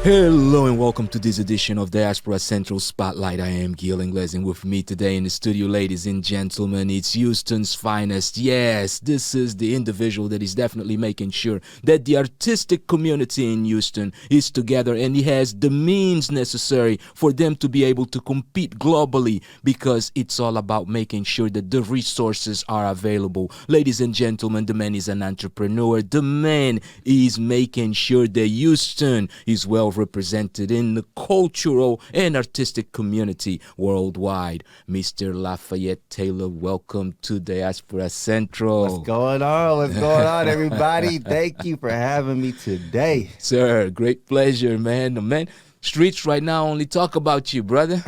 Hello and welcome to this edition of Diaspora Central Spotlight. I am Gil Ingles, and with me today in the studio, ladies and gentlemen, it's Houston's finest. Yes, this is the individual that is definitely making sure that the artistic community in Houston is together and he has the means necessary for them to be able to compete globally, because it's all about making sure that the resources are available. Ladies and gentlemen, the man is an entrepreneur. The man is making sure that Houston is well represented in the cultural and artistic community worldwide. Mr. Lafayette Taylor, welcome to Diaspora Central. What's going on? What's going on, everybody? Thank you for having me today. Sir, great pleasure, man. The man, streets right now only talk about you, brother.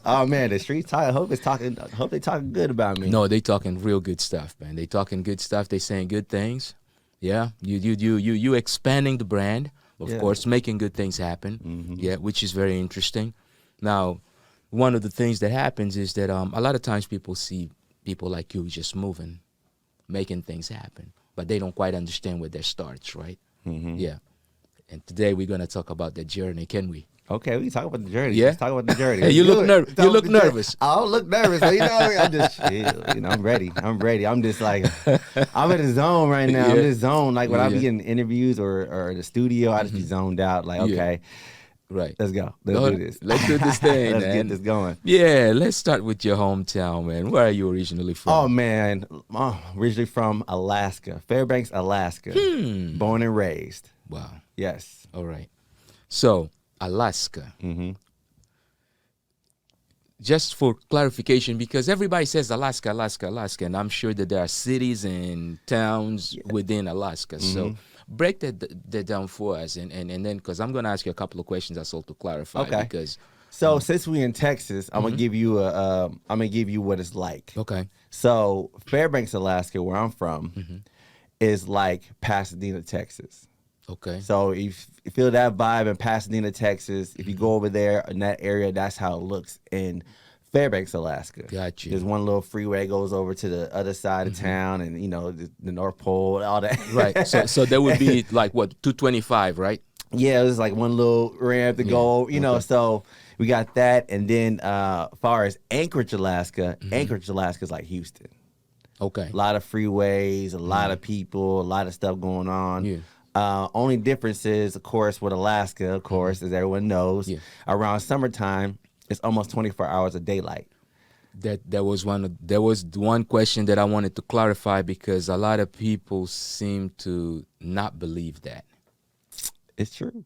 Oh man, the streets talk. I hope they talking good about me. No, they talking real good stuff, man. They talking good stuff. They saying good things. Yeah, you expanding the brand, of course, making good things happen. Mm-hmm. Yeah, which is very interesting. Now, one of the things that happens is that a lot of times people see people like you just moving, making things happen, but they don't quite understand where that starts, right? Mm-hmm. Yeah, and today we're gonna talk about that journey, can we? Okay, we can talk about the journey. Yeah? Let's talk about the journey. Hey, you look nervous. You look nervous. I don't look nervous. But, I'm just chill. I'm ready. I'm just like, I'm in the zone right now. I'm in the zone. Like when I be in interviews or the studio, I just be zoned out. Like, okay, right. let's go. Let's do this. Let's do this thing, Let's man. get this going. Yeah, let's start with your hometown, man. Where are you originally from? Oh man, originally from Alaska, Fairbanks, Alaska. Born and raised. Wow. Yes. All right. So, Alaska. Mm-hmm. Just for clarification, because everybody says Alaska, Alaska, Alaska, and I'm sure that there are cities and towns within Alaska. Mm-hmm. So break that down for us, and then, because I'm going to ask you a couple of questions also to clarify. Okay. Because so since we in Texas, I'm gonna give you what it's like. Okay. So Fairbanks, Alaska, where I'm from, is like Pasadena, Texas. Okay. So if you feel that vibe in Pasadena, Texas, if you go over there in that area, that's how it looks in Fairbanks, Alaska. Got you. There's one little freeway goes over to the other side of town, and the North Pole, all that. Right. So that would be like what, 225, right? Yeah, it was like one little ramp to go, so we got that. And then as far as Anchorage, Alaska, Anchorage, Alaska is like Houston. Okay. A lot of freeways, a lot of people, a lot of stuff going on. Yeah. Only difference is, of course, with Alaska, of course, as everyone knows, around summertime, it's almost 24 hours of daylight. That was one question that I wanted to clarify, because a lot of people seem to not believe that. It's true.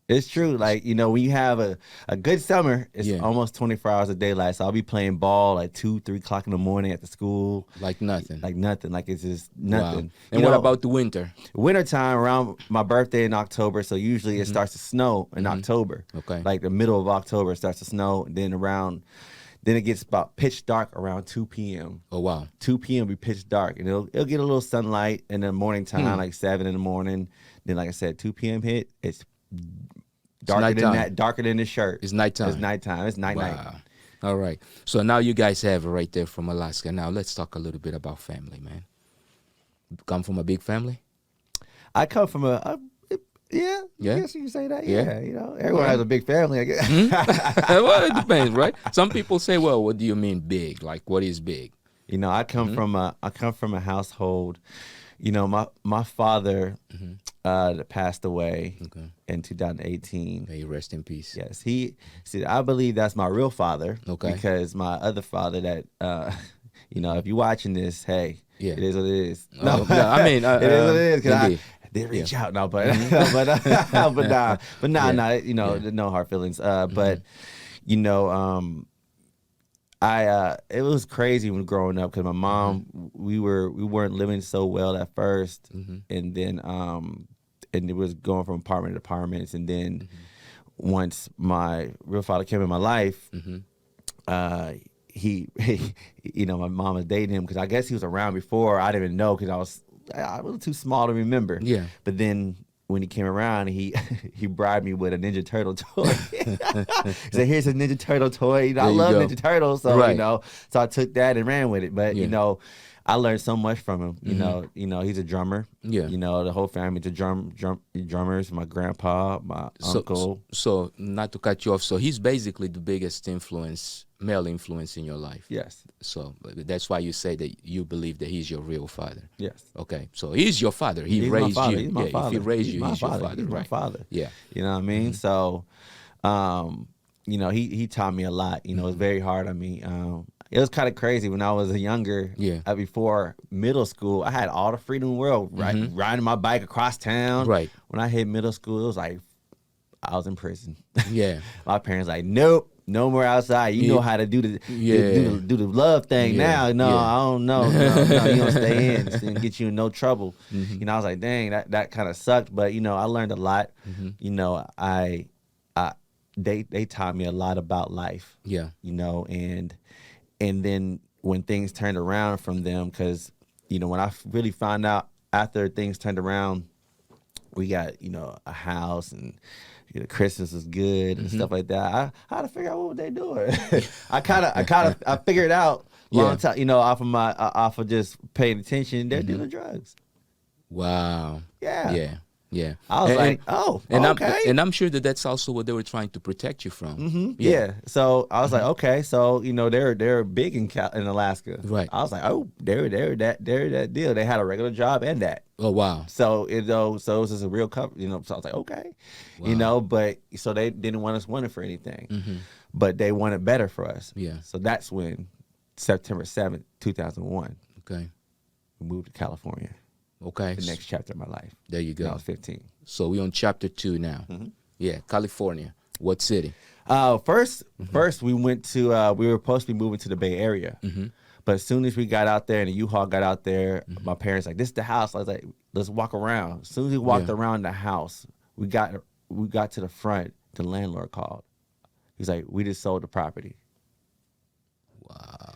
It's true. Like, when you have a good summer, it's almost 24 hours of daylight. So I'll be playing ball like 2, 3 o'clock in the morning at the school. Like nothing. Like nothing. Like it's just nothing. Wow. And what about the winter? Wintertime, around my birthday in October. So usually it starts to snow in October. Okay. Like the middle of October, it starts to snow. Then it gets about pitch dark around 2 p.m. Oh, wow. 2 p.m. be pitch dark. And it'll get a little sunlight in the morning time, like 7 in the morning. Then, like I said, 2 p.m. hit, it's darker than that, darker than the shirt. It's nighttime. It's nighttime. It's night-night. Wow. All right. So now you guys have it right there from Alaska. Now let's talk a little bit about family, man. Come from a big family? I come from I guess you can say that. Yeah. Everyone has a big family, I guess. Well, it depends, right? Some people say, well, what do you mean big? Like, what is big? I come from a household. My father that passed away in 2018. May you rest in peace. Yes, I believe that's my real father. Okay. Because my other father that, if you're watching this, hey, it is what it is. No, I mean, it is what it is. Because I did reach out, no, but no hard feelings. But it was crazy when growing up, because my mom, we weren't living so well at first, and then and it was going from apartment to apartments, and then once my real father came in my life, he my mom was dating him, because I guess he was around before. I didn't even know, because I was a little too small to remember. Yeah, but then when he came around, he bribed me with a Ninja Turtle toy. He said, "Here's a Ninja Turtle toy." I love Ninja Turtles, so so I took that and ran with it. But I learned so much from him. You know, he's a drummer. Yeah. You know, the whole family's a drummers. My grandpa, my uncle. So not to cut you off. So he's basically the biggest male influence in your life. Yes. So that's why you say that you believe that he's your real father. Yes. Okay. So he's your father. He he's raised my father. you. He's my yeah. father. If he raised you, my he's father. your father. He's right. my father. Yeah. You know what I mean? So, you know, he taught me a lot. You know, it's very hard on me. It was kind of crazy when I was younger. Yeah. Before middle school, I had all the freedom in the world, riding my bike across town. Right. When I hit middle school, it was like I was in prison. Yeah. My parents like, nope, no more outside. You know how to do the do the love thing now. No, I don't know. No, you don't stay in. It's gonna get you in no trouble. You know, I was like, dang, that kind of sucked. But you know, I learned a lot. You know, they taught me a lot about life. Yeah. You know, and then when things turned around from them, because, you know, when I really found out after things turned around, we got, you know, a house and, you know, Christmas was good and stuff like that. I had to figure out what they doing. I figured out long time, you know, off of just paying attention. They're doing drugs. Wow. Yeah. Yeah. Yeah. I was like, oh, okay. I'm sure that that's also what they were trying to protect you from. Yeah. So I was like, okay. So, you know, they're big in Alaska. Right. I was like, oh, they're that deal. They had a regular job and that. Oh, wow. So it was just a real cover, you know. So I was like, okay, you know. But so they didn't want us wanted for anything, but they wanted better for us. Yeah. So that's when September 7th, 2001. Okay. We moved to California. Okay. The next chapter of my life. There you go. When I was 15. So we're on chapter 2 now. Yeah, California. What city? First we went to, we were supposed to be moving to the Bay Area. But as soon as we got out there and the U-Haul got out there, my parents like, this is the house. I was like, let's walk around. As soon as we walked around the house, we got to the front, the landlord called. He's like, we just sold the property. Wow.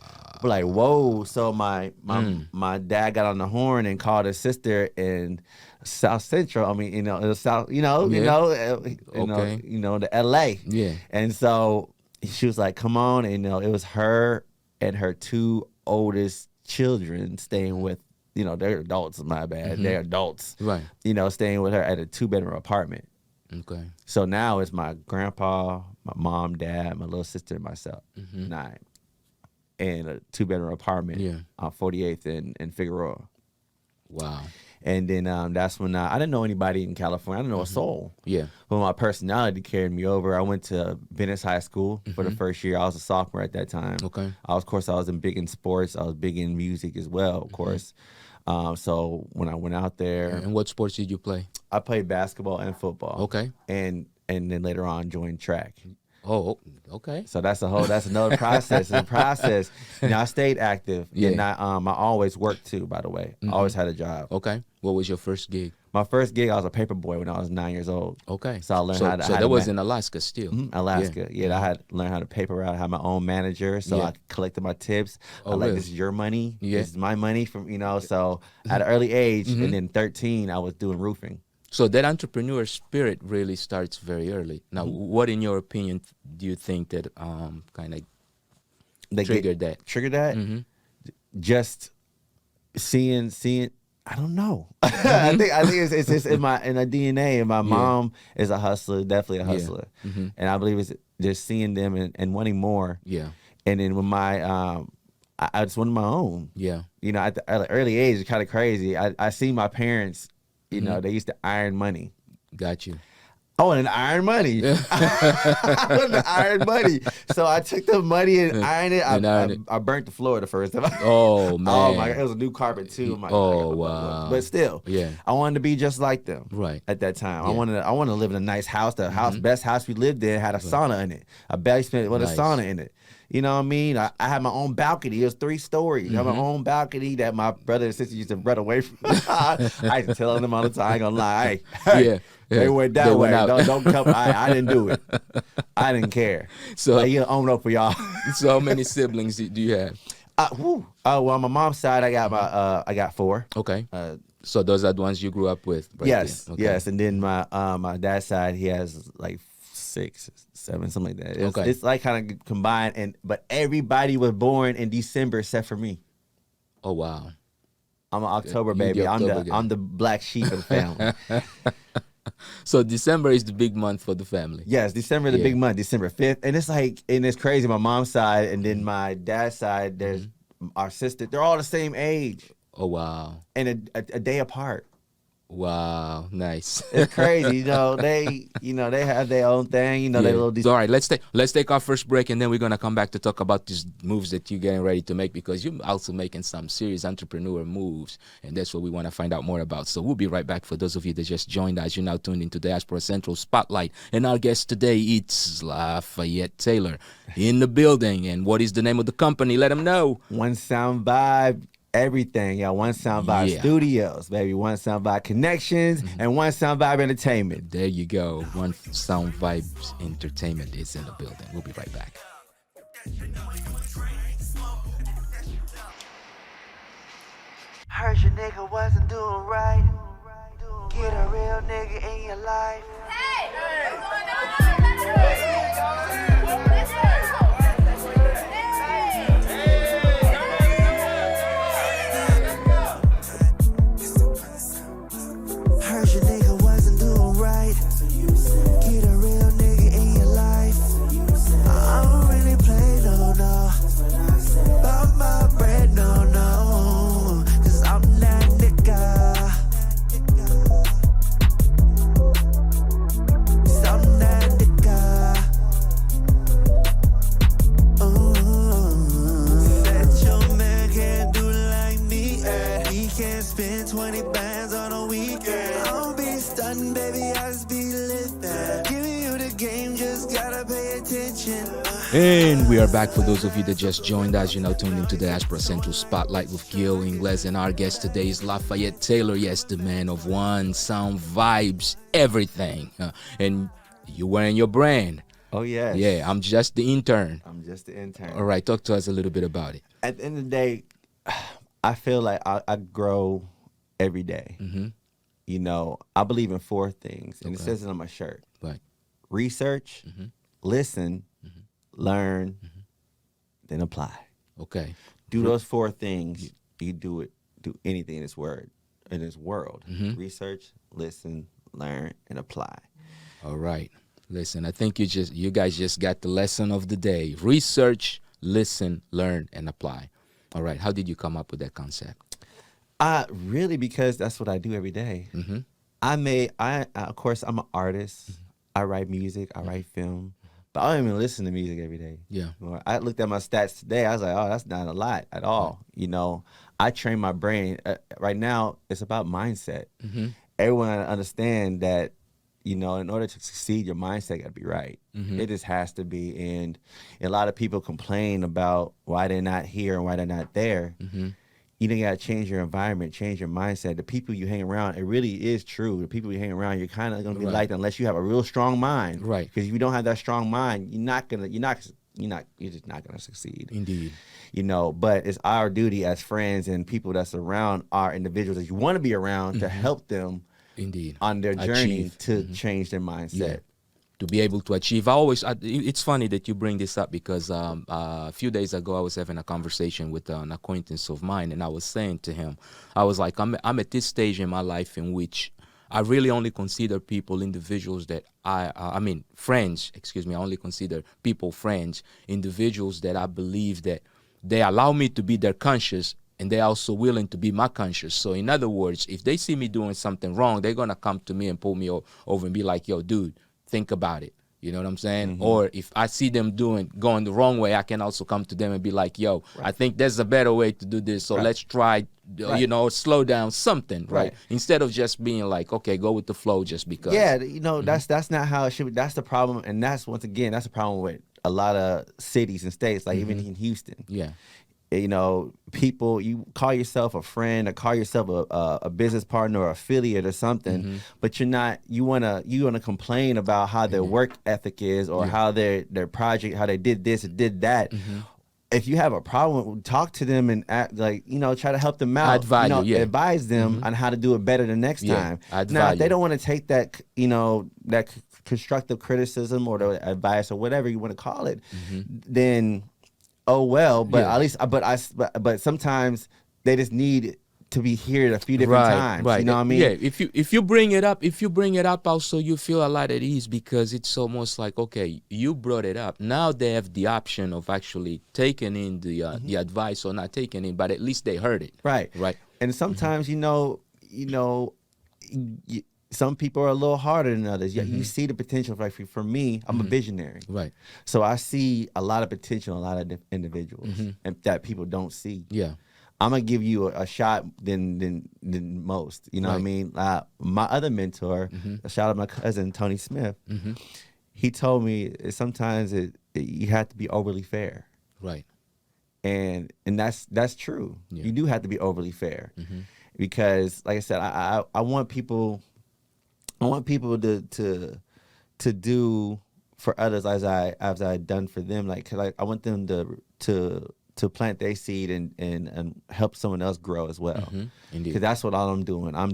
We're like, whoa. So my dad got on the horn and called his sister in South Central. I mean, you know, South, you know, the LA. Yeah. And so she was like, come on. And, you know, it was her and her two oldest children staying with, you know, they're adults, my bad. They're adults. Right. You know, staying with her at a 2-bedroom apartment. Okay. So now it's my grandpa, my mom, dad, my little sister, and myself. 9. In a 2-bedroom apartment on 48th and Figueroa. Wow. And then that's when I didn't know anybody in California. I didn't know a soul. Yeah. But my personality carried me over. I went to Venice High School for the first year. I was a sophomore at that time. Okay. Of course, I was big in sports. I was big in music as well, of course. So when I went out there. And what sports did you play? I played basketball and football. Okay. And then later on joined track. Oh, okay. So that's another process. It's a process. You know, I stayed active. Yeah. And I always worked too, by the way. I always had a job. Okay. What was your first gig? My first gig, I was a paper boy when I was 9 years old. Okay. So I learned how to. So that was in Alaska still. Alaska. Yeah, I had to learn how to paper out. I had my own manager, so I collected my tips. Oh, like, really? this is your money. Yeah. This is my money from, you know. So at an early age, and then 13, I was doing roofing. So that entrepreneur spirit really starts very early. Now, what, in your opinion, do you think that kind of triggered that? Triggered that? Just seeing. I don't know. I think it's just in a DNA. And my mom is a hustler, definitely a hustler. And I believe it's just seeing them and wanting more. Yeah. And then when I just wanted my own. Yeah. You know, at the early age, it's kind of crazy. I see my parents. You know, they used to iron money. Got you. I wanted to iron money. I wanted to iron money. So I took the money and ironed it. I burnt the floor the first time. Oh, man. Oh, my God. It was a new carpet, too. Wow. But still, I wanted to be just like them. Right. At that time. I wanted to live in a nice house. The best house we lived in had a sauna in it. A basement with a sauna in it. You know what I mean? I had my own balcony. It was 3 stories. I had my own balcony that my brother and sister used to run away from. I used to tell them all the time. I ain't gonna lie. Hey, they went that way. Don't come. I didn't do it. I didn't care. So you own up for y'all. So how many siblings do you have? Well, on my mom's side, I got 4. Okay. So those are the ones you grew up with. Right? Yes. Okay. Yes. And then my dad's side, he has like 6, 7, something like that. It's like kind of combined, but everybody was born in December except for me. Oh, wow. I'm an October You baby. the October guy. I'm the black sheep of the family. So December is the big month for the family. Yes, December the big month, December 5th. And it's like, and it's crazy. My mom's side and then my dad's side, there's our sister. They're all the same age. Oh, wow. And a day apart. Wow, nice. It's crazy, they have their own thing, they little. All right, let's take our first break, and then we're gonna come back to talk about these moves that you're getting ready to make, because you're also making some serious entrepreneur moves, and that's what we want to find out more about. So we'll be right back. For those of you that just joined us, you're now tuned into Diaspora Central Spotlight, and our guest today, it's Lafayette Taylor in the building. And what is the name of the company? Let them know. One Sound Vibe. Everything, y'all. One Sound Vibe Studios, baby. One Sound Vibe Connections, and One Sound Vibe Entertainment. There you go. One Sound Vibes Entertainment is in the building. We'll be right back. Heard your nigga wasn't doing right. Get a real nigga in your life. Hey! What's going on? Let's go! Heard your nigga wasn't doing right. Get a real nigga in your life. I don't really play no. About my bread, no. Cause I'm that nigga. Cause I'm that nigga. Said your man can't do like me. He can't spend 20 bands on a weekend. Baby, I just be living. Giving you the game, just gotta pay attention. And we are back. For those of you that just joined us, you're now tuned into the Diaspora Central Spotlight with Gil Ingles, and our guest today is Lafayette Taylor. Yes, the man of One Sound Vibes, everything. And you're wearing your brand. Oh, yes. Yeah, I'm just the intern. I'm just the intern. All right, talk to us a little bit about it. At the end of the day, I feel like I grow every day. Mm-hmm. I believe in 4 things, and it says it on my shirt. Right. Research, listen, learn, then apply. Okay. Do those 4 things. You do anything in this world. Research, listen, learn, and apply. All right. Listen, I think you guys just got the lesson of the day. Research, listen, learn, and apply. All right. How did you come up with that concept? Really, because that's what I do every day. Of course, I'm an artist. I write music. I write film. But I don't even listen to music every day. Yeah. I looked at my stats today. I was like, oh, that's not a lot at all. I train my brain. Right now, it's about mindset. Everyone understand that, in order to succeed, your mindset got to be right. It just has to be. And a lot of people complain about why they're not here and why they're not there. You got to change your environment, change your mindset. The people you hang around, it really is true. The people you hang around, you're kind of going to be liked unless you have a real strong mind. Right. Because if you don't have that strong mind, you're just not gonna succeed. Indeed. But it's our duty as friends and people that's around our individuals that you want to be around to help them. Indeed. On their journey to change their mindset. Yeah. To be able to achieve. It's funny that you bring this up, because a few days ago I was having a conversation with an acquaintance of mine, and I was saying to him, I was like, I'm at this stage in my life in which I really only consider people individuals that friends, I only consider people friends, individuals that I believe that they allow me to be their conscious, and they're also willing to be my conscious. So in other words, if they see me doing something wrong, they're going to come to me and pull me over and be like, yo, dude, think about it. You know what I'm saying? Or if I see them going the wrong way, I can also come to them and be like, yo, I think there's a better way to do this. So let's try, slow down something, right? Instead of just being like, okay, go with the flow just because. Yeah, that's not how it should be. That's the problem. And that's the problem with a lot of cities and states, like even in Houston. Yeah. People, you call yourself a friend or call yourself a business partner or affiliate or something, but you wanna complain about how their work ethic is or how their project, how they did this or did that. If you have a problem, talk to them and act like, try to help them out. Advise them on how to do it better the next time. Now, if they don't want to take that, that constructive criticism or the advice or whatever you want to call it, then oh well. But at least, but sometimes they just need to be heard a few different times. Right. You know what I mean? Yeah. If you bring it up, also you feel a lot at ease because it's almost like, okay, you brought it up. Now they have the option of actually taking in the advice or not taking it, but at least they heard it. Right. Right. And sometimes some people are a little harder than others. You see the potential. Like for me, I'm a visionary. Right. So I see a lot of potential in a lot of individuals and that people don't see. Yeah. I'm gonna give you a shot than most. You know what I mean? My other mentor, a shout out my cousin Tony Smith. He told me sometimes you have to be overly fair. Right. And that's true. Yeah. You do have to be overly fair because, like I said, I want people. I want people to do for others as I done for them. Like I want them to plant their seed and help someone else grow as well. Because that's what all I'm doing. I'm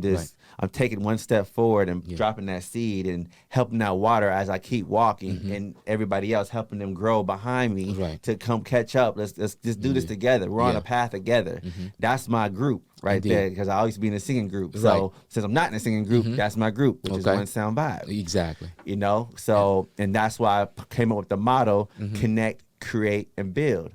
taking one step forward and dropping that seed and helping that water as I keep walking, and everybody else helping them grow behind me to come catch up. Let's just do this together. We're on a path together. That's my group right there, because I always be in a singing group. So since I'm not in a singing group, that's my group, which is One Sound Vibe. Exactly. You know, so and that's why I came up with the motto: connect, create, and build.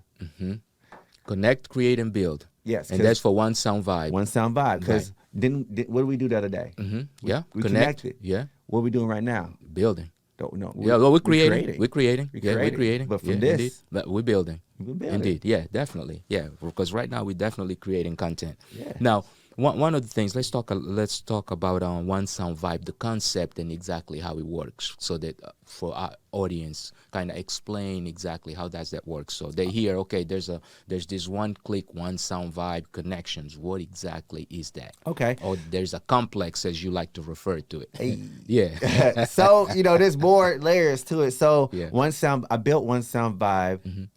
Connect, create, and build. Yes, and that's for One Sound Vibe. One Sound Vibe. Because what did we do the other day? Yeah, we connected. Yeah. What are we doing right now? Building. No. We're creating. We're creating. We're creating. But from this, we're building. We're building. Indeed. Yeah, definitely. Yeah, because right now we're definitely creating content. Yeah. Now, one of the things, let's talk about One Sound Vibe, the concept and exactly how it works, so that for our audience, kind of explain exactly how does that work. So they hear, okay, there's this one click, One Sound Vibe connections. What exactly is that? Okay. Or there's a complex, as you like to refer to it. Hey. Yeah. So there's more layers to it. So I built One Sound Vibe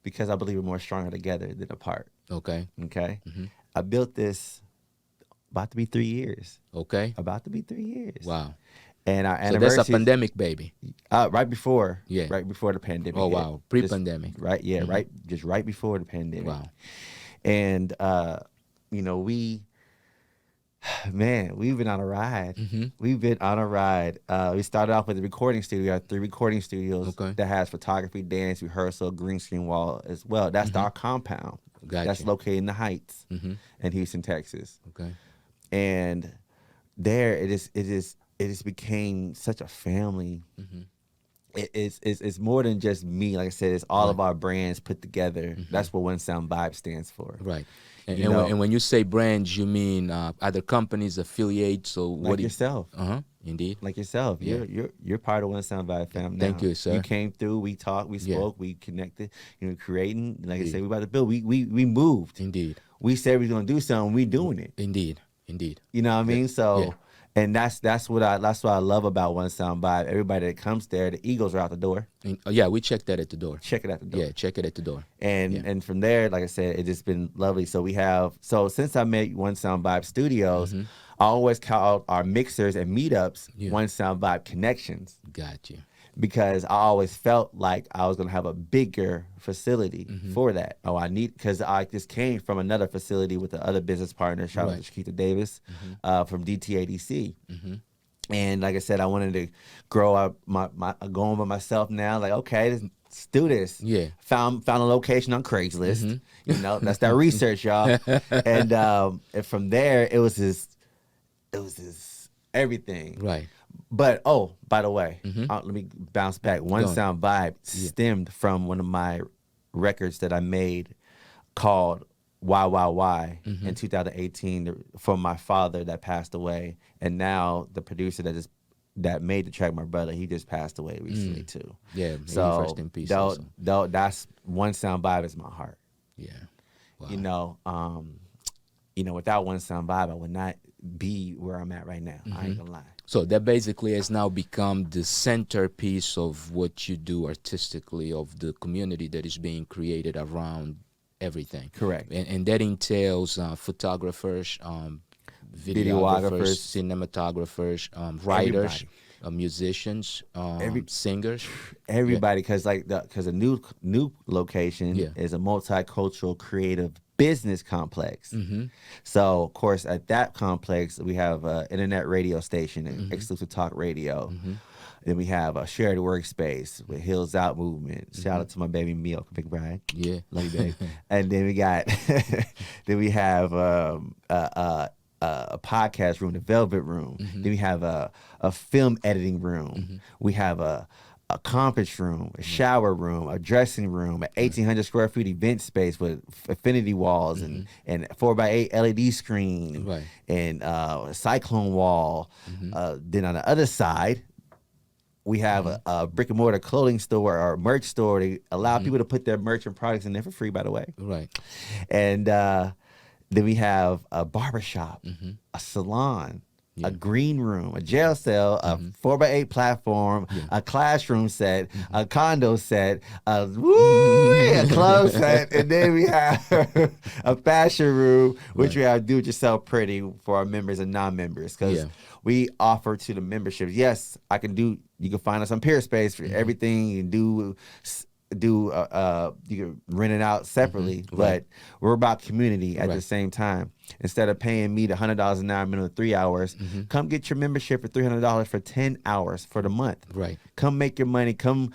because I believe we're more stronger together than apart. Okay. I built this. About to be 3 years. Okay. About to be 3 years. Wow. And our anniversary. So that's a pandemic, baby. Right before. Yeah. Right before the pandemic. Oh, wow. Pre-pandemic. Right. Yeah. Right. Just right before the pandemic. Wow. And, we've been on a ride. We've been on a ride. We started off with a recording studio. We have 3 recording studios that has photography, dance, rehearsal, green screen wall as well. That's our compound. Gotcha. That's located in the Heights in Houston, Texas. Okay. And there it just became such a family. It's more than just me. Like I said, it's all of our brands put together. That's what One Sound Vibe stands for. Right. And when you say brands, you mean other companies, affiliates, or what? Like yourself. Indeed. Like yourself. Yeah. You're part of One Sound Vibe fam now. Thank you, sir. You came through. We talked. We spoke. We connected. creating. Like I said, we about to build. We moved. Indeed. We said we were gonna do something. We doing it. Indeed. You know what I mean? So. And that's what I love about One Sound Vibe. Everybody that comes there, the egos are out the door. We check that at the door. Check it at the door. Yeah, check it at the door. And from there, like I said, it's just been lovely. So since I made One Sound Vibe Studios, I always call our mixers and meetups One Sound Vibe Connections. Gotcha. Because I always felt like I was gonna have a bigger facility for that. Because I just came from another facility with the other business partner, shout out to Shakita Davis, from DTADC. And like I said, I wanted to grow up going by myself now. Like, okay, let's do this. Yeah. Found a location on Craigslist. That's that research, y'all. And from there, it was this everything. Right. But by the way, let me bounce back. One Sound Vibe stemmed from one of my records that I made called Why in 2018 for my father that passed away, and now the producer that made the track, my brother, he just passed away recently too. Yeah, so rest in peace. That's One Sound Vibe is my heart. Yeah, wow. Without One Sound Vibe, I would not be where I'm at right now. I ain't gonna lie. So that basically has now become the centerpiece of what you do artistically, of the community that is being created around everything. Correct. And that entails photographers, videographers, cinematographers, writers, musicians, singers. Everybody, because a new location is a multicultural, creative business complex. So, of course, at that complex, we have an internet radio station, and exclusive talk radio. Then we have a shared workspace with Hills Out movement. Shout out to my baby Meal, Big Brian. Yeah, love you, babe. And then we got, then we have a podcast room, the Velvet Room. Then we have a film editing room. We have a conference room, a shower room, a dressing room, an 1,800 square feet event space with affinity walls and 4x8 LED screen and a cyclone wall. Then on the other side, we have a brick and mortar clothing store or merch store to allow people to put their merch and products in there for free, by the way. And then we have a barbershop, a salon, a green room, a jail cell, a 4x8 platform, a classroom set, a condo set, a club set, and then we have a fashion room, which we have do-it-yourself pretty for our members and non-members, because we offer to the memberships. Yes, you can find us on Peerspace for everything. You can you can rent it out separately, but we're about community at the same time. Instead of paying me the $100 an hour minimum 3 hours, come get your membership for $300 for 10 hours for the month. Come make your money. Come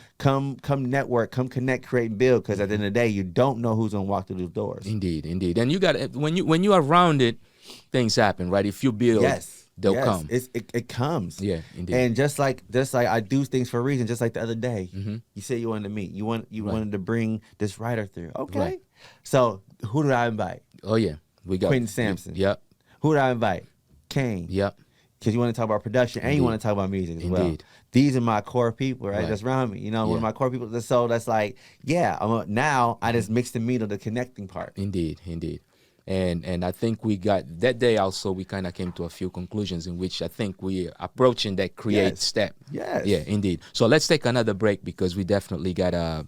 network. Come connect, create, and build. Because at the end of the day, you don't know who's gonna walk through those doors. Indeed. And you got when you are around it, things happen, right? If you build, they'll come. It comes. Yeah, indeed. And just like I do things for a reason. Just like the other day, you said you wanted to meet. You wanted to bring this writer through. Okay. So who did I invite? Oh yeah, we got Quentin Sampson. Yep. Who did I invite? Kane. Yep. Because you want to talk about production and you want to talk about music as well. These are my core people, right? That's around me. One of my core people. So that's like, now I just mix the meat of the connecting part. Indeed. And I think we got that day also, we kind of came to a few conclusions in which I think we approaching that create step. Yes. Yeah, indeed. So let's take another break because we definitely gotta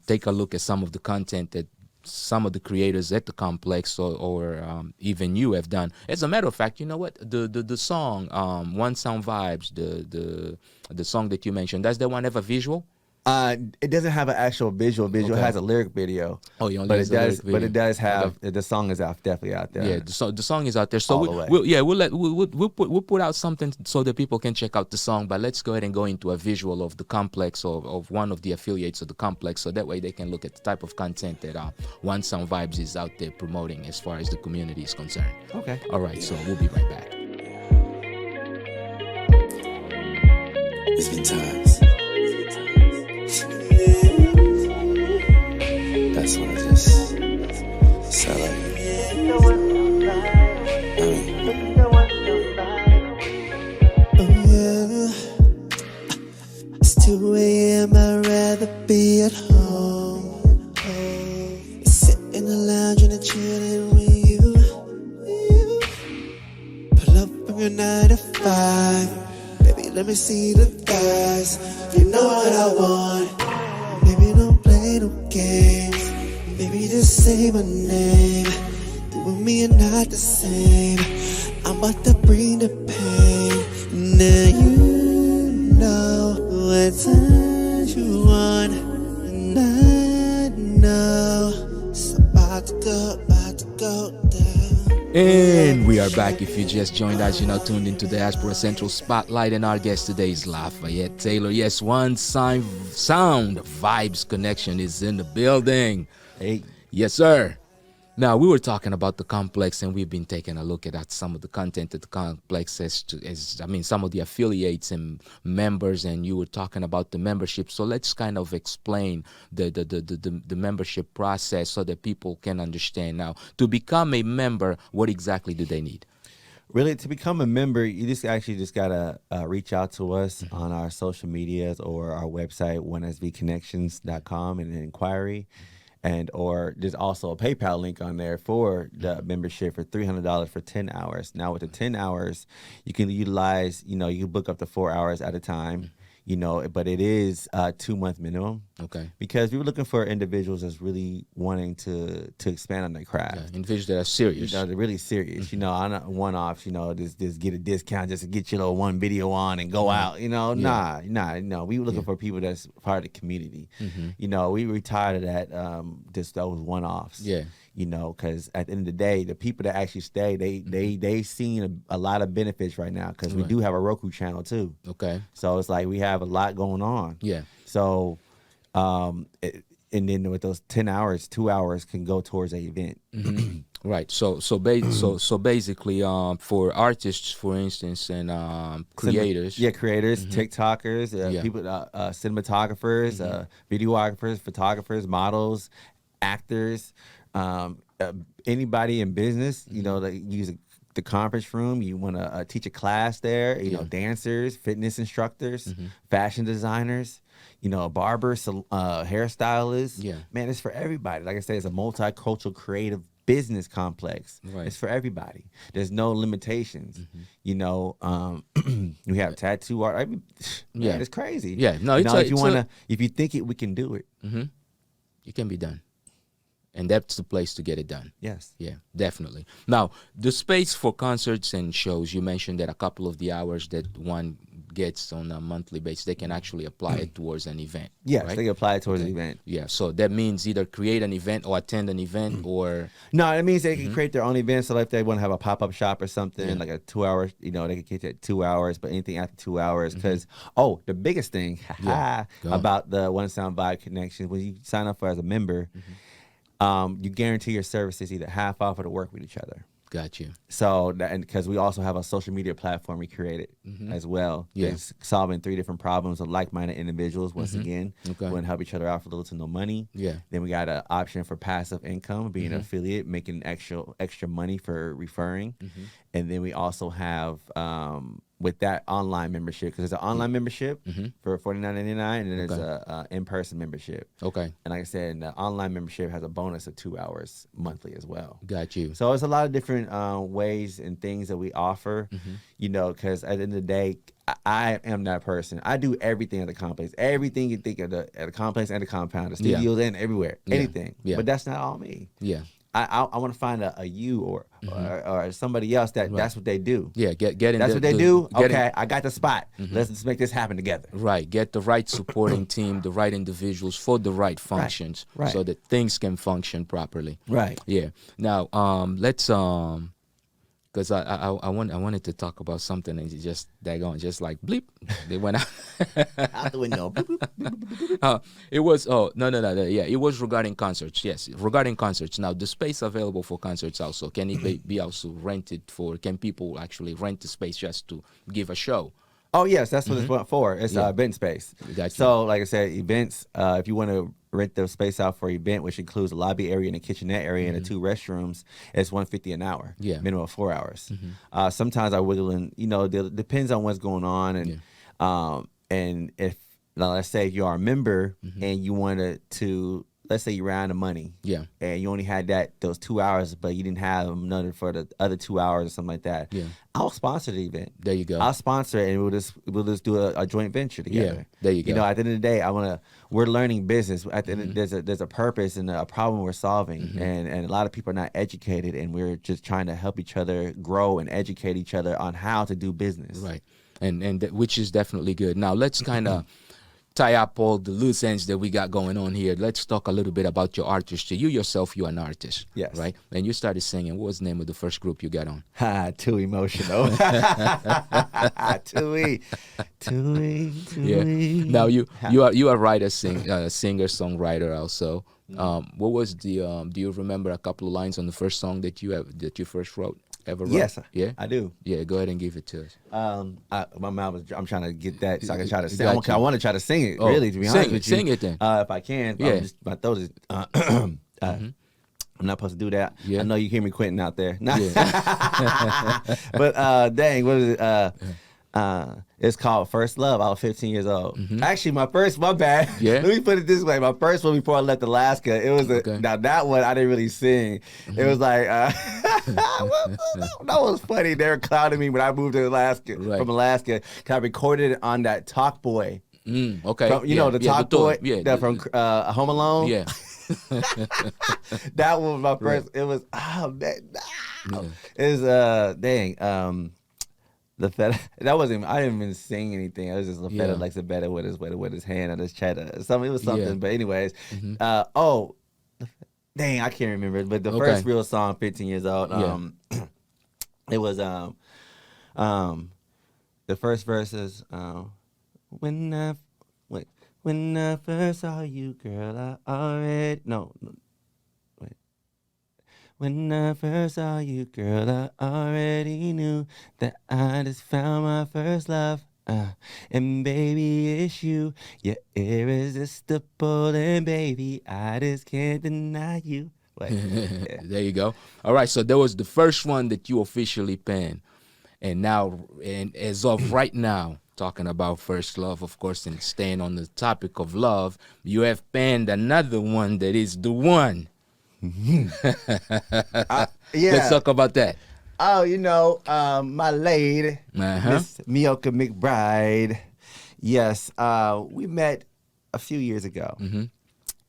take a look at some of the content that some of the creators at the complex or even you have done. As a matter of fact, you know what? The song One Sound Vibes, the song that you mentioned, does that one have a visual? It doesn't have an actual visual. Visual has a lyric video. Oh, you only but it does have the song is definitely out there. Yeah, the song is out there. So we'll put out something so that people can check out the song. But let's go ahead and go into a visual of the complex or of one of the affiliates of the complex, so that way they can look at the type of content that One Sound Vibes is out there promoting as far as the community is concerned. Okay. All right. So we'll be right back. It's been times. That's when I just sell it. It's 2 a.m. I'd rather be at home. Sit in the lounge and chillin' with you. Pull up from your 9 to 5. Baby, let me see the thighs. You know what I want. Baby, don't play no games. Baby, just say my name. You and me are not the same. I'm about to bring the pain. Now you know what turns you on. And I know it's about to go down. And we are back. If you just joined us, you're now tuned into the Diaspora Central Spotlight, and our guest today is Lafayette Taylor. Yes, One Sound Vibes Connection is in the building. Hey. Yes, sir. Now, we were talking about the complex, and we've been taking a look at some of the content that the complex has, some of the affiliates and members, and you were talking about the membership. So let's kind of explain the membership process so that people can understand. Now, to become a member, what exactly do they need? Really, to become a member, you just gotta reach out to us on our social medias or our website, onesvconnections.com, and an inquiry. Or there's also a PayPal link on there for the membership for $300 for 10 hours. Now with the 10 hours, you can utilize, you can book up to 4 hours at a time, but it is a 2-month minimum. Okay. Because we were looking for individuals that's really wanting to expand on their craft. Yeah, individuals that are serious. They're really serious. I'm not one-offs, just get a discount just to get your little one video on and go out. Nah. We were looking for people that's part of the community. We were tired of that. That was one-offs. Yeah. You know, because at the end of the day, the people that actually stay, they seen a lot of benefits right now because we do have a Roku channel too. Okay. So it's like we have a lot going on. Yeah. So, and then with those 10 hours, 2 hours can go towards an event. Right. So basically, for artists, for instance, and creators. Creators, TikTokers, people, cinematographers, videographers, photographers, models, actors, anybody in business. You know, like use the conference room. You want to teach a class there. You know, dancers, fitness instructors, fashion designers. You know, barbers, hairstylists. Yeah, man, it's for everybody. Like I said, it's a multicultural, creative business complex. Right. It's for everybody. There's no limitations. You know, we have tattoo art. I mean, man, it's crazy. Yeah, no, you know, if you think it, we can do it. It can be done. And that's the place to get it done. Yes. Yeah, definitely. Now, the space for concerts and shows, you mentioned that a couple of the hours that one gets on a monthly basis, they can actually apply it towards an event. Yes, right? they can apply it towards an event. Yeah, so that means either create an event or attend an event or... No, it means they can create their own event. So if they want to have a pop-up shop or something, like a 2 hour, you know, they can keep it 2 hours, but anything after 2 hours. Because, the biggest thing about the One Sound Vibe Connection, when you sign up for as a member, you guarantee your services either half off or to work with each other. Got you. So, and because we also have a social media platform we created as well. Yeah. It's solving 3 different problems of like-minded individuals. Once again, we want to help each other out for little to no money. Yeah. Then we got an option for passive income, being an affiliate, making extra money for referring. And then we also have with that online membership, because there's an online membership for $49.99, and then there's a in-person membership. Okay. And like I said, the online membership has a bonus of 2 hours monthly as well. Got you. So it's a lot of different ways and things that we offer, you know, because at the end of the day, I am that person. I do everything at the complex. Everything you think of at the complex and the compound, the studios and everywhere, anything. Yeah. But that's not all me. Yeah. I want to find a you or somebody else that's what they do. Yeah, get in. That's what they do. Okay, I got the spot. Let's just make this happen together. Right, get the right supporting team, the right individuals for the right functions, so that things can function properly. Right. Yeah. Now, let's because I wanted to talk about something and just daggone, just like bleep, they went out. Out the window. It was yeah, it was regarding concerts. Yes, regarding concerts. Now the space available for concerts also, can it be also rented for? Can people actually rent the space just to give a show? Oh yes, that's what it's for. It's event space. Gotcha. So like I said, events. If you want to rent the space out for an event, which includes a lobby area and a kitchenette area and the 2 restrooms, it's $150 an hour. Yeah, minimum of 4 hours. Sometimes I wiggle in. You know, depends on what's going on, and if let's say if you are a member and you wanted to. Let's say you ran out of money, and you only had those 2 hours, but you didn't have none for the other 2 hours or something like that. Yeah, I'll sponsor the event. There you go. I'll sponsor it, and we'll just do a joint venture together. Yeah, there you go. You know, at the end of the day, we're learning business. At the end, there's a purpose and a problem we're solving, and a lot of people are not educated, and we're just trying to help each other grow and educate each other on how to do business. Right, and which is definitely good. Now let's kind of tie up all the loose ends that we got going on here. Let's talk a little bit about your artistry. You yourself, you're an artist. Yes. Right? And you started singing. What was the name of the first group you got on? Too Emotional. Too. Yeah. Now you are a writer, singer, songwriter also. What was the do you remember a couple of lines on the first song that you first wrote? Ever wrote? Yes, yeah, I do. Yeah, go ahead and give it to us. My mouth I'm trying to get that so I can try to sing. I want to try to sing it. Really, to be honest with you, sing it then. If I can. Yeah. My throat is. I'm not supposed to do that. Yeah. I know you hear me quitting out there. Yeah. But dang, what is it? It's called First Love. I was 15 years old. Actually, my bad. Yeah. Let me put it this way. My first one before I left Alaska, it was now that one I didn't really sing. It was like, that was funny. They were clowning me when I moved to Alaska, from Alaska. I recorded it on that Talk Boy. Okay. From, you know, the Talk Boy from Home Alone? Yeah. That was my first. It was, it was, dang, Lafayette, that wasn't. I didn't even sing anything. It was just Lafayette likes it better with his hand on his cheddar. It was something. But anyways, Dang, I can't remember it, but the Okay. first real song, 15 years old. It was the first verse is when I wait when I first saw you, girl, I already wait. When I first saw you, girl, I already knew that I just found my first love. And baby, it's you. You're irresistible, and baby, I just can't deny you. Like, yeah. There you go. All right, so that was the first one that you officially penned. And now, and as of right now, talking about first love, of course, and staying on the topic of love, you have penned another one that is the one. Yeah. Let's talk about that. Oh, my lady, Miss Mioka McBride. Yes, we met a few years ago,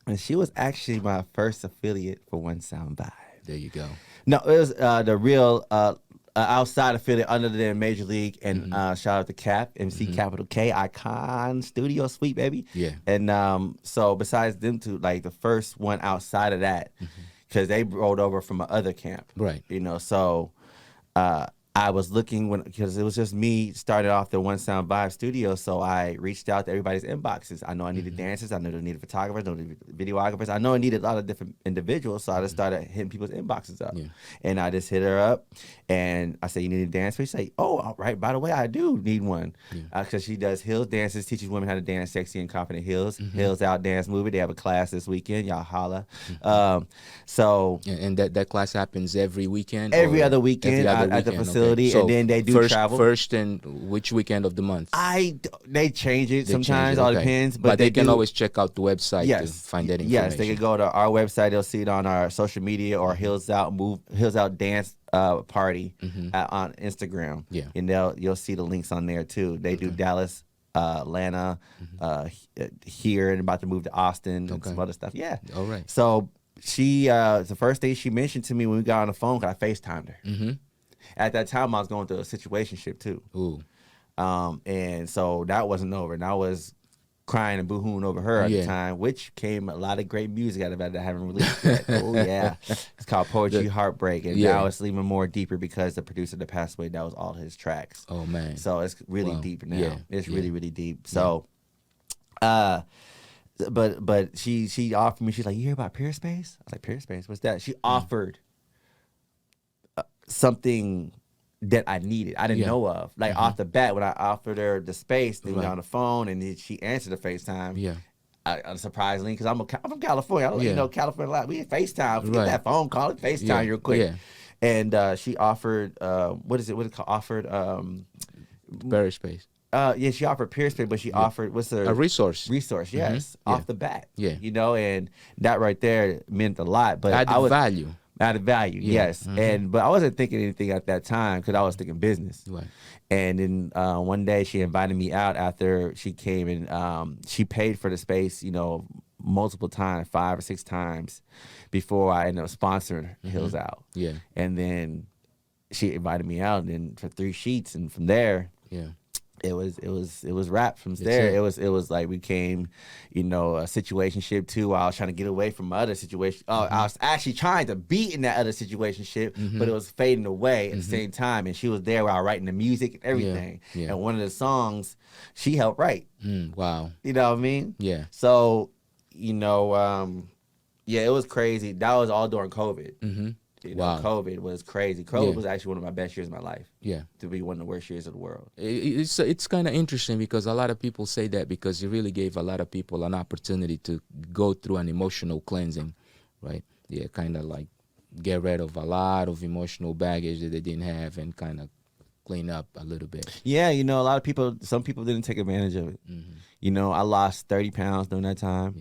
and she was actually my first affiliate for One Sound Vibe. There you go. No, it was the real outside affiliate under the Major League, and shout out to Cap, MC Capital K, Icon Studio Suite, baby. Yeah. And so besides them two, like the first one outside of that, because they rolled over from my other camp. Right. So I was looking because it was just me started off the One Sound Vibe studio, so I reached out to everybody's inboxes. I know I needed dancers, I know I needed photographers, I know I needed videographers, I know I needed a lot of different individuals, so I just started hitting people's inboxes up. Yeah. And I just hit her up, and I said, you need a dancer? She say, oh, all right, by the way, I do need one. Because she does heels dances, teaches women how to dance sexy and confident heels. Heels Out Dance Movie, they have a class this weekend, y'all holla. So And that class happens every weekend? every or other weekend at the facility, So and then they do travel. First and which weekend of the month? They change it They sometimes, change it, all okay. depends. But they can do- always check out the website to find that information. Yes, they can go to our website. They'll see it on our social media or Hills Out Dance Party on Instagram. Yeah. And you'll see the links on there too. They do Dallas, Atlanta, here, and about to move to Austin and some other stuff. Yeah. All right. So she, the first day she mentioned to me when we got on the phone, 'cause I FaceTimed her. At that time, I was going through a situationship too. Ooh. And so that wasn't over. And I was crying and boo-hooing over her at the time, which came a lot of great music out of that I haven't released yet. Oh, yeah. It's called Poetry Heartbreak. And now it's even more deeper because the producer that passed away, that was all his tracks. Oh, man. So it's really deep now. Yeah. It's really, really deep. So, but she offered me, she's like, you hear about Peerspace? I was like, Peerspace? What's that? She offered something that I needed. I didn't know of. Like off the bat, when I offered her the space, then we got on the phone, and then she answered the FaceTime. Yeah. Surprisingly, because I'm from California. I don't know California a lot. We FaceTime. Forget Right. that phone call. FaceTime real quick. Yeah. And she offered, what is it called? Offered, Peerspace. she offered Peerspace, but she offered, what's her? A resource. Resource, yes. Off the bat. Yeah. And that right there meant a lot. But Added value. Added value, yes. But I wasn't thinking anything at that time because I was thinking business. Right. And then one day she invited me out after she came, and she paid for the space, multiple times, 5 or 6 times before I ended up sponsoring Hills Out. Yeah. And then she invited me out, and then for 3 sheets, and from there, it was rap from there. It was like we came, a situationship too. While I was trying to get away from my other situation. I was actually trying to be in that other situationship, but it was fading away at the same time. And she was there while writing the music and everything. Yeah. And one of the songs she helped write. Wow. You know what I mean? Yeah. So, it was crazy. That was all during COVID. Wow. COVID was crazy. COVID was actually one of my best years of my life. Yeah. To be one of the worst years of the world. It's kind of interesting because a lot of people say that because it really gave a lot of people an opportunity to go through an emotional cleansing, right? Yeah, kind of like get rid of a lot of emotional baggage that they didn't have and kind of clean up a little bit. Yeah, a lot of people, some people didn't take advantage of it. I lost 30 pounds during that time,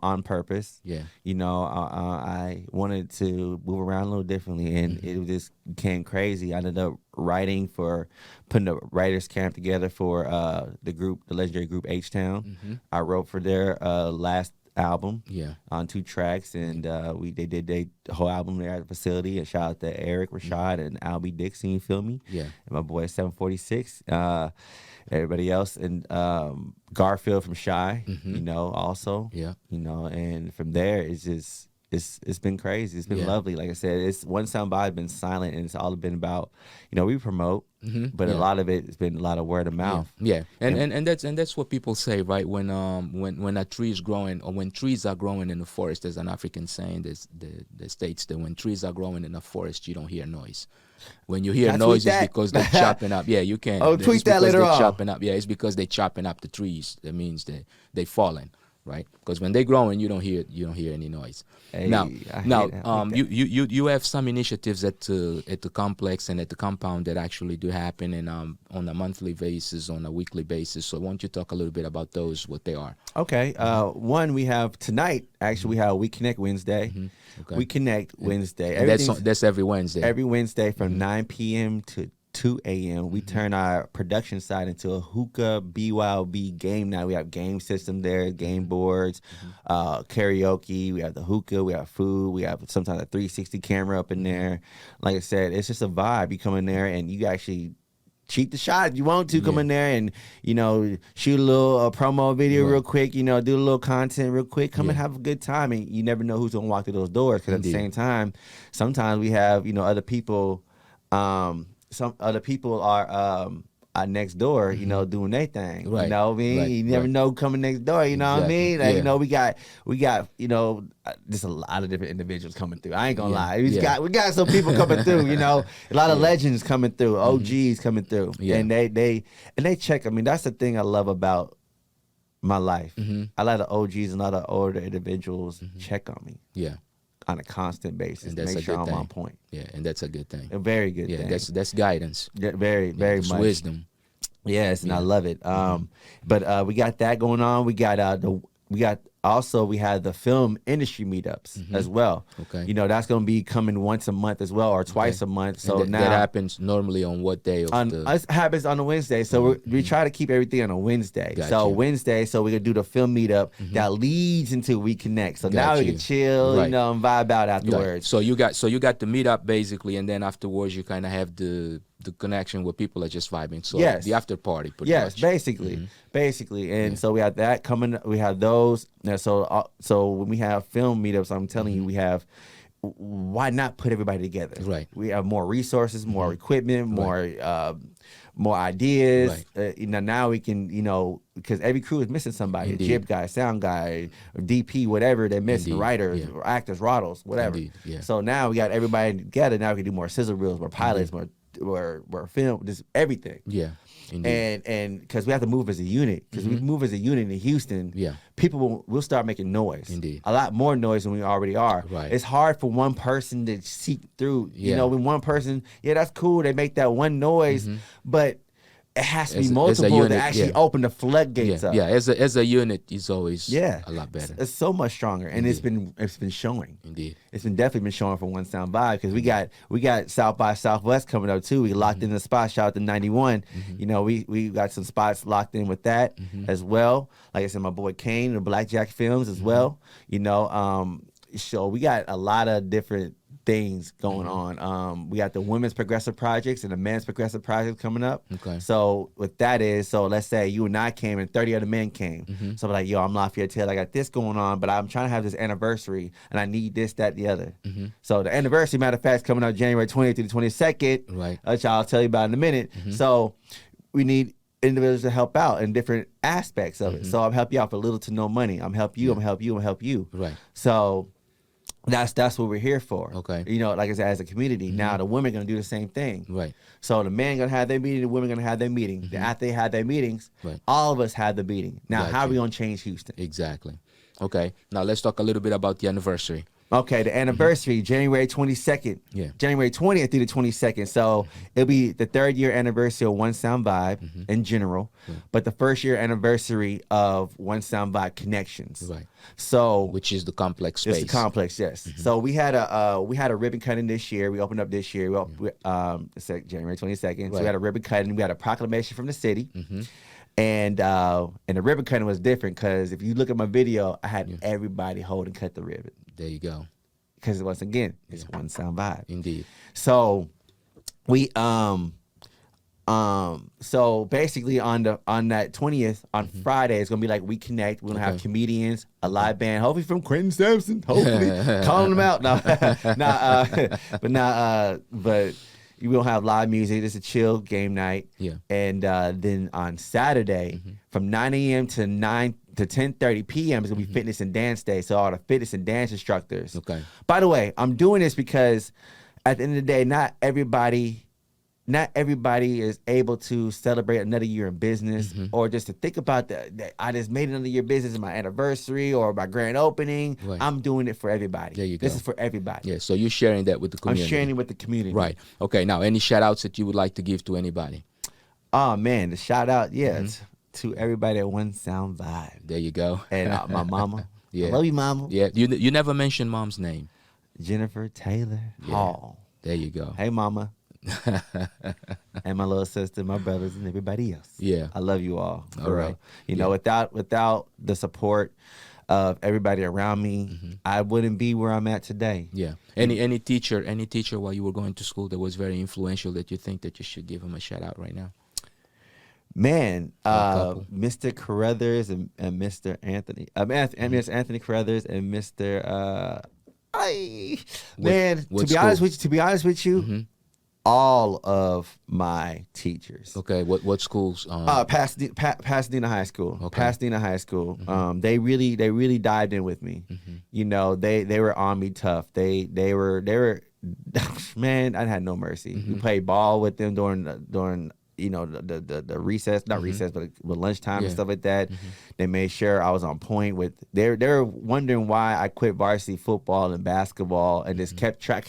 on purpose. Yeah. I wanted to move around a little differently, and it just became crazy. I ended up putting a writer's camp together for the legendary group H-Town. I wrote for their last album on 2 tracks, and they did the whole album there at the facility. And shout out to Eric Rashad and Albie Dixon, you feel me? Yeah. And my boy 746, everybody else, and Garfield from Shy, also. Yeah. And from there it's just it's been crazy. It's been Yeah. lovely. Like I said, it's one sound vibe been silent, and it's all been about, we promote, but a lot of it has been a lot of word of mouth. Yeah, and that's what people say, right? When a tree is growing, or when trees are growing in the forest, there's an African saying that states that when trees are growing in a forest, you don't hear noise. When you hear Can I noise, tweet it's that? because they're chopping up. Yeah, you can. Oh, It's tweet that because later they're on. chopping up. Yeah, it's because they're chopping up the trees. That means they're falling, right? Because when they're growing, you don't hear any noise. Hey, now, I hate that. I like that. you have some initiatives at the complex and at the compound that actually do happen, and on a monthly basis, on a weekly basis. So why don't you talk a little bit about those, what they are? Okay. One, we have tonight. Actually, we have We Connect Wednesday. Okay. We Connect Wednesday. And Everything's that's every Wednesday. every Wednesday from 9 p.m. to 2 a.m. We turn our production side into a hookah BYOB game night. We have game system there, game boards, karaoke. We have the hookah. We have food. We have sometimes a 360 camera up in there. Like I said, it's just a vibe. You come in there and you actually cheat the shot if you want to. Come in there and shoot a little promo video real quick. Do a little content real quick. Come and have a good time. And you never know who's gonna walk through those doors. Because at the same time, sometimes we have other people. Some other people are next door, doing their thing. Right. You know what I mean? Right. You never know coming next door. You know what I mean? Like, we got just a lot of different individuals coming through. I ain't gonna lie. We got some people coming through. A lot of legends coming through, OGs coming through, and they check. I mean, that's the thing I love about my life. I like the OGs and a lot of older individuals check on me. Yeah. On a constant basis, And to that's make a sure good I'm thing. on point. Yeah, and that's a good thing. A very good thing. That's guidance. Yeah, very That's much wisdom. Yes, and I love it. But we got that going on. We got we had the film industry meetups as well. Okay. That's going to be coming once a month as well, or twice a month. So And now that happens normally on what day of it happens on a Wednesday. So we try to keep everything on a Wednesday. Gotcha. So Wednesday, so we're gonna do the film meetup that leads into We Connect. So now we Gotcha. can chill, Right. and vibe out Right. afterwards. So you got the meetup basically, and then afterwards you kind of have the connection where people are just vibing. So Yes. the after party, pretty Yes, much. basically, and so we have that coming. We have those. Now, so when we have film meetups, I'm telling you, we have. Why not put everybody together? Right. We have more resources, more equipment, more ideas. Right. Now we can, because every crew is missing somebody. Indeed. A jib guy, sound guy, or DP, whatever they're missing, Indeed. writers, Yeah. or actors, roddles, whatever. Indeed. Yeah. So now we got everybody together. Now we can do more sizzle reels, more pilots, more film, just everything. Yeah. Indeed. And because we have to move as a unit, because we move as a unit in Houston, Yeah. people will start making noise. Indeed. A lot more noise than we already are. Right. It's hard for one person to seek through. Yeah. When one person, that's cool, they make that one noise, but it has to be As a multiple unit, to actually yeah. open the floodgates up. Yeah. As a unit, it's always Yeah. a lot better. It's so much stronger, and it's been showing. Indeed. It's been definitely been showing for One Sound Vibe, because we got South by Southwest coming up too. We locked in the spot. Shout out to 91. We got some spots locked in with that as well. Like I said, my boy Kane, the Blackjack Films as well. So we got a lot of different things going on. We got the women's progressive projects and the men's progressive projects coming up. Okay. So what that is, so let's say you and I came and 30 other men came. So I'm like, I'm Lafayette Taylor, I got this going on, but I'm trying to have this anniversary and I need this, that, the other. So the anniversary, matter of fact, is coming up January 20th through the 22nd. Right. Which I'll tell you about in a minute. So we need individuals to help out in different aspects of it. So I'm helping you out for little to no money. I'm help you, I'm help you, I'm help you. Right. So that's what we're here for. Okay. Like I said, as a community. Now the women gonna do the same thing. Right. So the men gonna have their meeting, the women gonna have their meeting. After they have their meetings, Right. all of us have the meeting. Now how are we Gotcha. gonna change Houston? Exactly. Okay. Now let's talk a little bit about the anniversary. Okay, the anniversary, January 22nd. Yeah. January 20th through the 22nd. So it'll be the 3rd year anniversary of One Sound Vibe in general, but the 1st year anniversary of One Sound Vibe Connections. Right. So Which is the complex space. it's the complex, yes. So we had a ribbon cutting this year. We opened up this year. It's like January 22nd. So Right. we had a ribbon cutting. We had a proclamation from the city. And the ribbon cutting was different because if you look at my video, I had everybody hold and cut the ribbon. There you go. Because once again, it's One Sound Vibe. Indeed. So we So basically on that 20th on Friday, it's gonna be like We Connect. We're gonna have comedians, a live band, hopefully from Quentin Sampson, hopefully calling them out. No, but you will have live music. It's a chill game night. Yeah. And then on Saturday from 9 a.m. to 10:30 p.m. is gonna be fitness and dance day. So all the fitness and dance instructors. Okay. By the way, I'm doing this because at the end of the day, not everybody is able to celebrate another year in business or just to think about that I just made another year business, my anniversary or my grand opening. Right. I'm doing it for everybody. There you go. This is for everybody. Yeah, so you're sharing that with the community. I'm sharing it with the community. Right. Okay, now any shout outs that you would like to give to anybody? Oh, man, the shout out, to everybody at One Sound Vibe. There you go. And my mama. Yeah. I love you, mama. Yeah, you never mentioned mom's name. Jennifer Taylor Hall. There you go. Hey, mama. And my little sister, my brothers, and everybody else. Yeah. I love you all. All right. You know, without the support of everybody around me, I wouldn't be where I'm at today. Yeah. Any teacher while you were going to school that was very influential that you think that you should give him a shout out right now? Man, Mr. Carruthers and Mr. Anthony. Miss Anthony Carruthers and Mr. To be honest with you, all of my teachers. Okay, what schools? Pasadena High School. Okay. Pasadena High School. They really dived in with me. You know, they were on me tough. They were man, I had no mercy. We played ball with them during you know, the recess, not recess, but lunchtime and stuff like that. They made sure I was on point with. They were wondering why I quit varsity football and basketball and just kept track.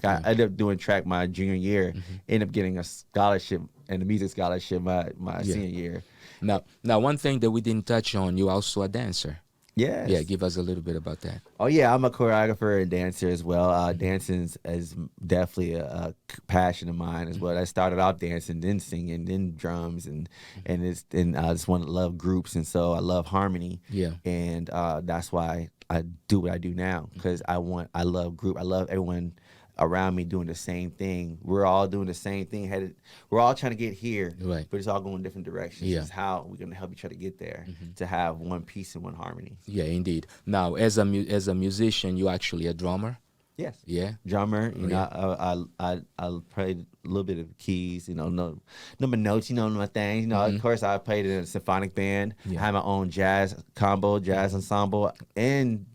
I ended up doing track my junior year. Ended up getting a scholarship and a music scholarship my senior year. Now, one thing that we didn't touch on, you also a dancer. Yes. Yeah, give us a little bit about that. Oh, yeah, I'm a choreographer and dancer as well. Dancing is definitely a passion of mine as well. I started off dancing, then singing, then drums, and I just want to love groups, and so I love harmony. Yeah. And that's why I do what I do now, because I love group. I love everyone around me doing the same thing. We're all doing the same thing. We're all trying to get here, right? But it's all going different directions. Yeah. It's how we're going to help each other get there to have one peace and one harmony. Yeah, indeed. Now, as a musician, you actually a drummer? Yes. Yeah. Drummer. You know, I played a little bit of keys. You know, no notes. You know, my thing. You know, of course, I played in a symphonic band. Yeah. I had my own jazz ensemble, and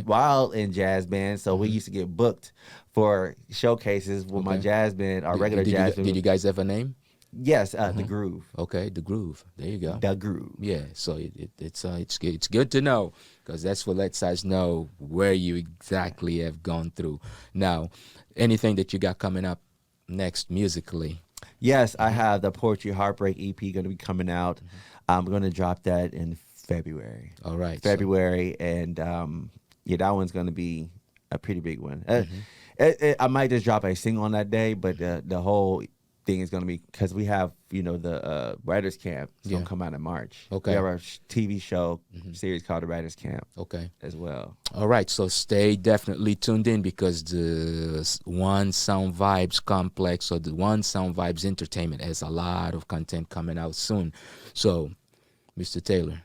while in jazz band, so we used to get booked for showcases with my jazz band, our regular jazz band. Did you guys have a name? Yes, The Groove. Okay, The Groove. There you go. The Groove. Yeah, so it's good to know, because that's what lets us know where you exactly have gone through. Now, anything that you got coming up next musically? Yes, I have the Poetry Heartbreak EP going to be coming out. I'm going to drop that in February. All right. February, and that one's going to be a pretty big one. I might just drop a single on that day, but the whole thing is going to be, because we have, the Writers Camp. It's going to come out in March. Okay. We have our TV show series called The Writers Camp. Okay. As well. All right. So stay definitely tuned in, because the One Sound Vibes complex, or the One Sound Vibes Entertainment, has a lot of content coming out soon. So, Mr. Taylor,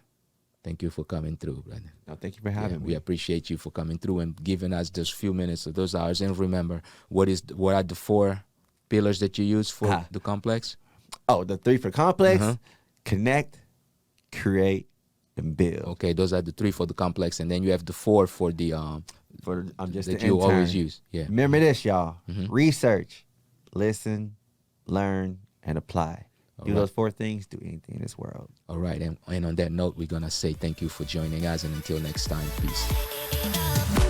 thank you for coming through, brother. No, thank you for having me. We appreciate you for coming through and giving us those few minutes of those hours. And remember, what are the 4 pillars that you use for the complex? Oh, the 3 for complex: connect, create, and build. Okay, those are the 3 for the complex, and then you have the 4 for the I'm just that you always use. Yeah. Remember this, y'all: research, listen, learn, and apply. Do those 4 things, do anything in this world. All right. And on that note, we're going to say thank you for joining us. And until next time, peace.